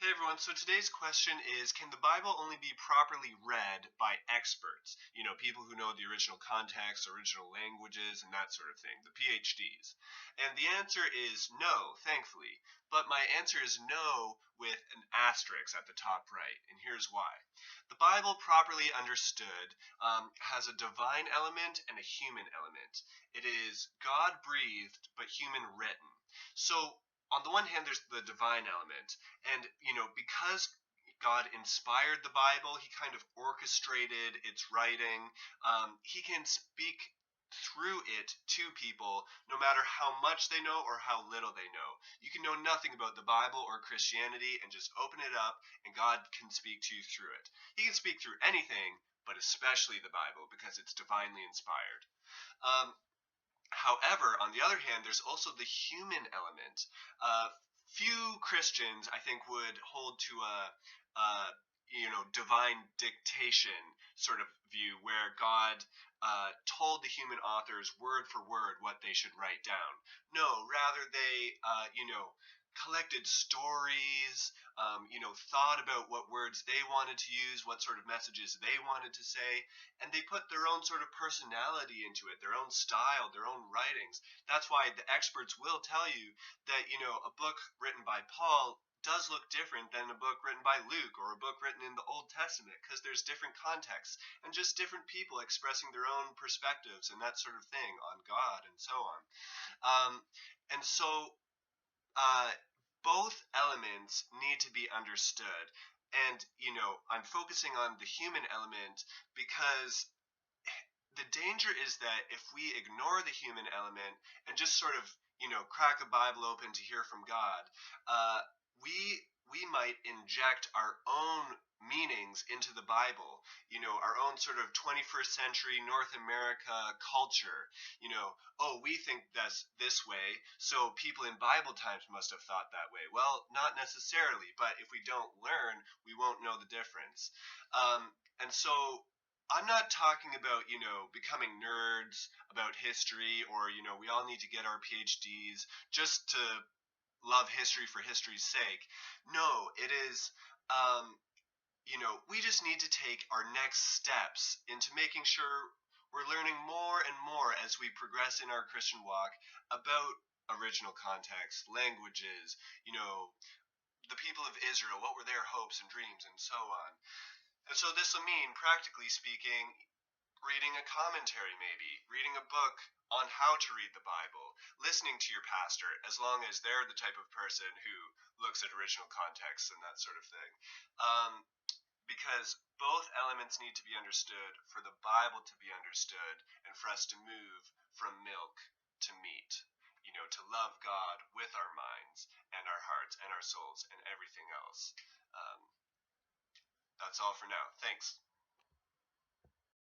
Hey everyone, so today's question is, can the Bible only be properly read by experts? People who know the original context, original languages, and that sort of thing, the PhDs. And the answer is no, thankfully. But my answer is no with an asterisk at the top right, and here's why. The Bible, properly understood, has a divine element and a human element. It is God breathed, but human written. So, on the one hand, there's the divine element. And, because God inspired the Bible, he kind of orchestrated its writing. He can speak through it to people no matter how much they know or how little they know. You can know nothing about the Bible or Christianity and just open it up and God can speak to you through it. He can speak through anything, but especially the Bible because it's divinely inspired. Um, However, on the other hand, there's also the human element. Few Christians, I think, would hold to a divine dictation sort of view where God told the human authors word for word what they should write down. No, rather they, collected stories, thought about what words they wanted to use, what sort of messages they wanted to say, and they put their own sort of personality into it, their own style, their own writings. That's why the experts will tell you that, a book written by Paul does look different than a book written by Luke or a book written in the Old Testament because there's different contexts and just different people expressing their own perspectives and that sort of thing on God and so on. And so uh, both elements need to be understood. And, I'm focusing on the human element because the danger is that if we ignore the human element and just sort of, crack a Bible open to hear from God, we might inject our own meanings into the Bible, our own sort of 21st century North America culture. Oh, we think that's this way, so people in Bible times must have thought that way. Well, not necessarily, but if we don't learn, we won't know the difference. And so I'm not talking about, becoming nerds about history or, we all need to get our PhDs just to love history for history's sake. No, it is, we just need to take our next steps into making sure we're learning more and more as we progress in our Christian walk about original context, languages, the people of Israel, what were their hopes and dreams, and so on. And so this will mean, practically speaking, reading a commentary maybe, reading a book on how to read the Bible, listening to your pastor, as long as they're the type of person who looks at original context and that sort of thing. Because both elements need to be understood for the Bible to be understood and for us to move from milk to meat. To love God with our minds and our hearts and our souls and everything else. That's all for now. Thanks.